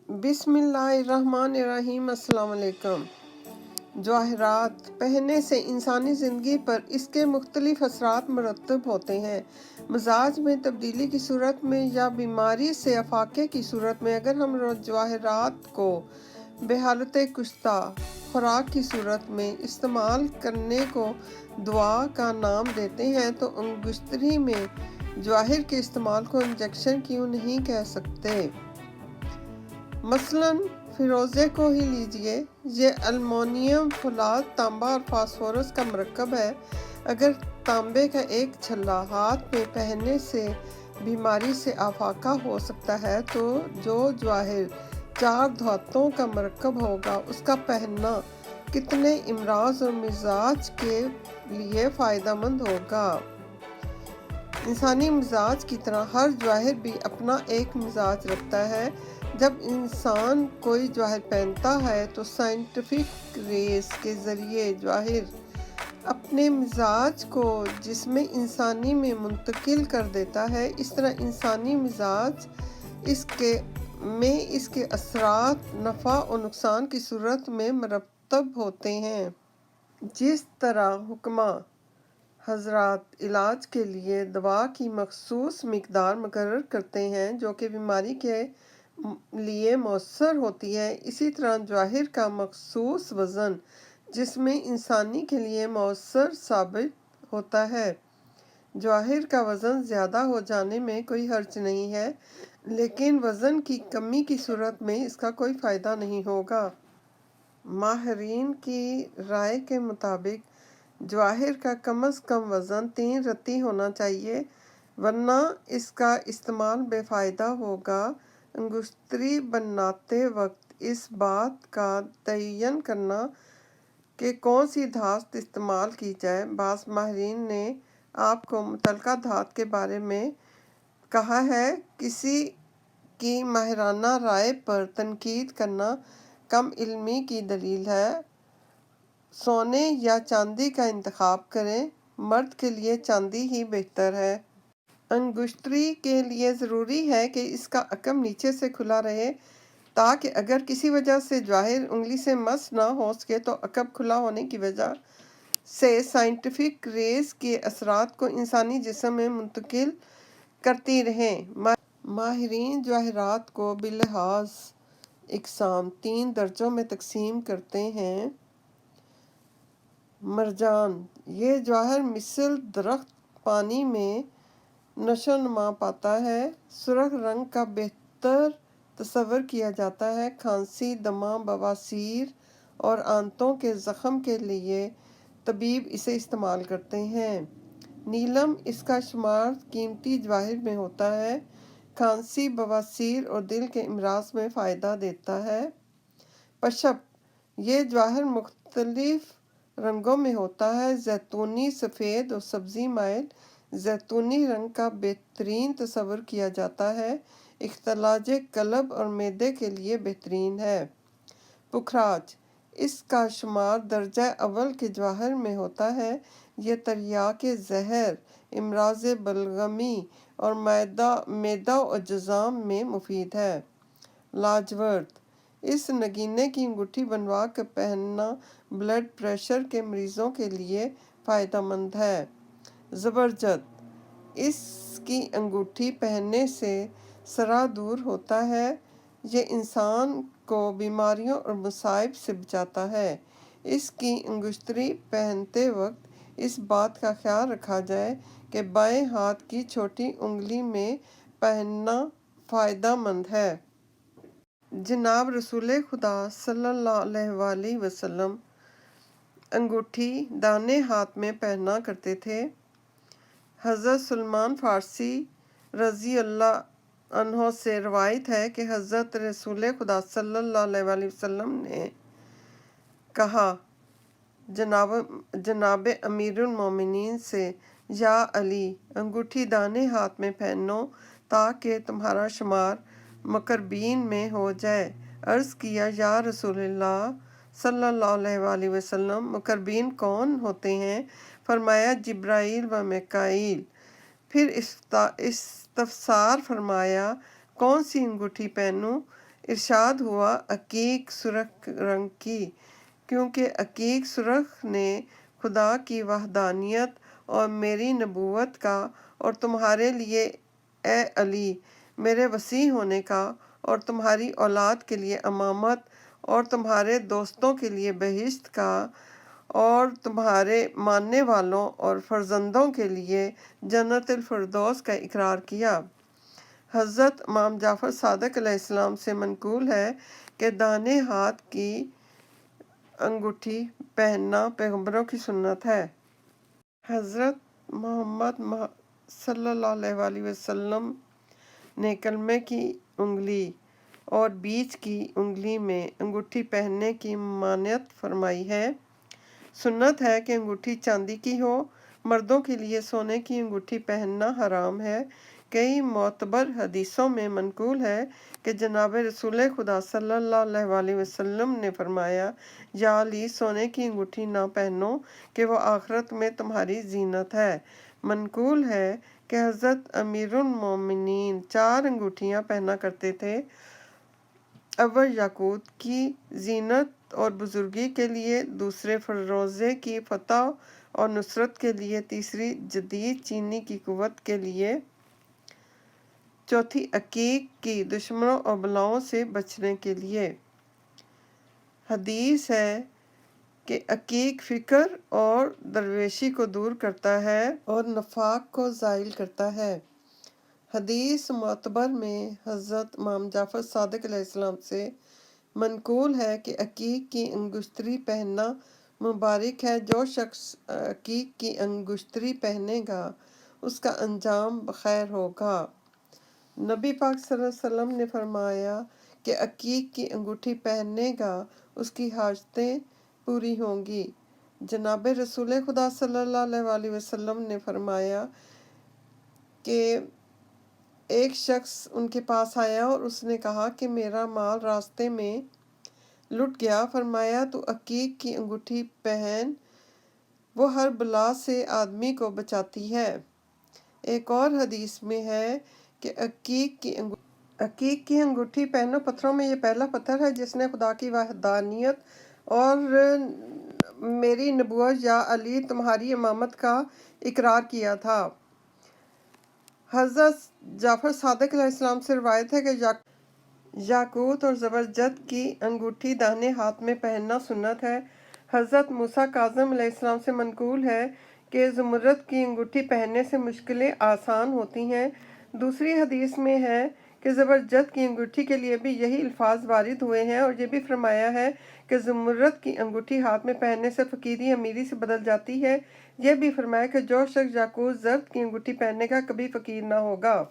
بسم اللہ الرحمن الرحیم۔ السلام علیکم۔ جواہرات پہننے سے انسانی زندگی پر اس کے مختلف اثرات مرتب ہوتے ہیں۔ مزاج میں تبدیلی کی صورت میں یا بیماری سے افاقے کی صورت میں اگر ہم جواہرات کو بحالت کشتہ خوراک کی صورت میں استعمال کرنے کو دوا کا نام دیتے ہیں تو انگشتری میں جواہر کے استعمال کو انجیکشن کیوں نہیں کہہ سکتے؟ مثلاً فیروزے کو ہی لیجئے، یہ المونیم فولاد، تانبا اور فاسفورس کا مرکب ہے۔ اگر تانبے کا ایک چھلا ہاتھ میں پہننے سے بیماری سے افاقہ ہو سکتا ہے تو جو جواہر 4 دھاتوں کا مرکب ہوگا اس کا پہننا کتنے امراض اور مزاج کے لیے فائدہ مند ہوگا۔ انسانی مزاج کی طرح ہر جواہر بھی اپنا ایک مزاج رکھتا ہے۔ جب انسان کوئی جواہر پہنتا ہے تو سائنٹیفک ریس کے ذریعے جواہر اپنے مزاج کو جسم انسانی میں منتقل کر دیتا ہے۔ اس طرح انسانی مزاج اس کے اثرات نفع و نقصان کی صورت میں مرتب ہوتے ہیں۔ جس طرح حکماء حضرات علاج کے لیے دوا کی مخصوص مقدار مقرر کرتے ہیں جو کہ بیماری کے لیے مؤثر ہوتی ہے، اسی طرح جواہر کا مخصوص وزن جسم انسانی کے لیے مؤثر ثابت ہوتا ہے۔ جواہر کا وزن زیادہ ہو جانے میں کوئی حرج نہیں ہے، لیکن وزن کی کمی کی صورت میں اس کا کوئی فائدہ نہیں ہوگا۔ ماہرین کی رائے کے مطابق جواہر کا کم از کم وزن 3 رتی ہونا چاہیے ورنہ اس کا استعمال بے فائدہ ہوگا۔ انگشتری بناتے وقت اس بات کا تعین کرنا کہ کون سی دھات استعمال کی جائے۔ بعض ماہرین نے آپ کو متعلقہ دھات کے بارے میں کہا ہے۔ کسی کی ماہرانہ رائے پر تنقید کرنا کم علمی کی دلیل ہے۔ سونے یا چاندی کا انتخاب کریں، مرد کے لیے چاندی ہی بہتر ہے۔ انگشتری کے لیے ضروری ہے کہ اس کا عقب نیچے سے کھلا رہے تاکہ اگر کسی وجہ سے جواہر انگلی سے مس نہ ہو سکے تو عقب کھلا ہونے کی وجہ سے سائنٹیفک ریز کے اثرات کو انسانی جسم میں منتقل کرتی رہیں۔ ماہرین جواہرات کو بلحاظ اقسام 3 درجوں میں تقسیم کرتے ہیں۔ مرجان: یہ جواہر مثل درخت پانی میں نشو و نما پاتا ہے۔ سرخ رنگ کا بہتر تصور کیا جاتا ہے۔ کھانسی، دمہ، بواسیر اور آنتوں کے زخم کے لیے طبیب اسے استعمال کرتے ہیں۔ نیلم اس کا شمار قیمتی جواہر میں ہوتا ہے۔ کھانسی، بواسیر اور دل کے امراض میں فائدہ دیتا ہے۔ پشپ: یہ جواہر مختلف رنگوں میں ہوتا ہے۔ زیتونی، سفید اور سبزی مائل۔ زیتونی رنگ کا بہترین تصور کیا جاتا ہے۔ اختلاج قلب اور معدے کے لیے بہترین ہے۔ پکھراج: اس کا شمار درجہ اول کے جواہر میں ہوتا ہے۔ یہ تریاک زہر، امراض بلغمی اور معدہ و جذام میں مفید ہے۔ لاجورد: اس نگینے کی انگوٹھی بنوا کر پہننا بلڈ پریشر کے مریضوں کے لیے فائدہ مند ہے۔ زبرجد: اس کی انگوٹھی پہننے سے صرع دور ہوتا ہے۔ یہ انسان کو بیماریوں اور مصائب سے بچاتا ہے۔ اس کی انگشتری پہنتے وقت اس بات کا خیال رکھا جائے کہ بائیں ہاتھ کی چھوٹی انگلی میں پہننا فائدہ مند ہے۔ جناب رسول خدا صلی اللہ علیہ وآلہ وسلم انگوٹھی دائیں ہاتھ میں پہنا کرتے تھے۔ حضرت سلمان فارسی رضی اللہ عنہ سے روایت ہے کہ حضرت رسول خدا صلی اللہ علیہ وآلہ وسلم نے کہا جناب امیر المومنین سے، یا علی، انگوٹھی دائیں ہاتھ میں پہنو تاکہ تمہارا شمار مقربین میں ہو جائے۔ عرض کیا، یا رسول اللہ صلی اللہ علیہ وآلہ وسلم، مقربین کون ہوتے ہیں؟ فرمایا، جبرائیل و میکائیل۔ پھر استفسار فرمایا، کون سی انگوٹھی پہنوں؟ ارشاد ہوا عقیق سرخ رنگ کی، کیونکہ عقیق سرخ نے خدا کی وحدانیت اور میری نبوت کا اور تمہارے لیے اے علی میرے وسیع ہونے کا اور تمہاری اولاد کے لیے امامت اور تمہارے دوستوں کے لیے بہشت کا اور تمہارے ماننے والوں اور فرزندوں کے لیے جنت الفردوس کا اقرار کیا۔ حضرت امام جعفر صادق علیہ السلام سے منقول ہے کہ داہنے ہاتھ کی انگوٹھی پہننا پیغمبروں کی سنت ہے۔ حضرت محمد صلی اللہ علیہ وآلہ وسلم نے کلمے کی انگلی اور بیچ کی انگلی میں انگوٹھی پہننے کی ممانعت فرمائی ہے۔ سنت ہے کہ انگوٹھی چاندی کی ہو۔ مردوں کے لیے سونے کی انگوٹھی پہننا حرام ہے۔ کئی معتبر حدیثوں میں منقول ہے کہ جناب رسول خدا صلی اللہ علیہ وآلہ وسلم نے فرمایا، یا علی سونے کی انگوٹھی نہ پہنو کہ وہ آخرت میں تمہاری زینت ہے۔ منقول ہے کہ حضرت امیر المومنین 4 انگوٹھیاں پہنا کرتے تھے، اول یاقوت کی زینت اور بزرگی کے لیے، دوسرے فروزے کی فتح اور نصرت کے لیے، تیسری جدید چینی کی قوت کے لیے، چوتھی عقیق کی دشمنوں اور بلاؤں سے بچنے کے لیے۔ حدیث ہے کہ عقیق فقر اور درویشی کو دور کرتا ہے اور نفاق کو زائل کرتا ہے۔ حدیث معتبر میں حضرت امام جعفر صادق علیہ السلام سے منقول ہے کہ عقیق کی انگشتری پہننا مبارک ہے۔ جو شخص عقیق کی انگشتری پہنے گا اس کا انجام بخیر ہوگا۔ نبی پاک صلی اللہ علیہ وسلم نے فرمایا کہ عقیق کی انگوٹھی پہنے گا اس کی حاجتیں پوری ہوں گی۔ جناب رسول خدا صلی اللہ علیہ وآلہ وسلم نے فرمایا کہ ایک شخص ان کے پاس آیا اور اس نے کہا کہ میرا مال راستے میں لٹ گیا۔ فرمایا تو عقیق کی انگوٹھی پہن، وہ ہر بلا سے آدمی کو بچاتی ہے۔ ایک اور حدیث میں ہے کہ عقیق کی انگوٹھی پہنو۔ پتھروں میں یہ پہلا پتھر ہے جس نے خدا کی وحدانیت اور میری نبوت یا علی تمہاری امامت کا اقرار کیا تھا۔ حضرت جعفر صادق علیہ السلام سے روایت ہے کہ یاقوت اور زبرجد کی انگوٹھی داہنے ہاتھ میں پہننا سنت ہے۔ حضرت موسیٰ کاظم علیہ السلام سے منقول ہے کہ زمرد کی انگوٹھی پہننے سے مشکلیں آسان ہوتی ہیں۔ دوسری حدیث میں ہے کہ زبرجد کی انگوٹھی کے لیے بھی یہی الفاظ وارد ہوئے ہیں، اور یہ بھی فرمایا ہے کہ زمرد کی انگوٹھی ہاتھ میں پہننے سے فقیری امیری سے بدل جاتی ہے۔ یہ بھی فرمایا کہ جو شخص یاقوت زرد کی انگوٹھی پہنے گا کبھی فقیر نہ ہوگا۔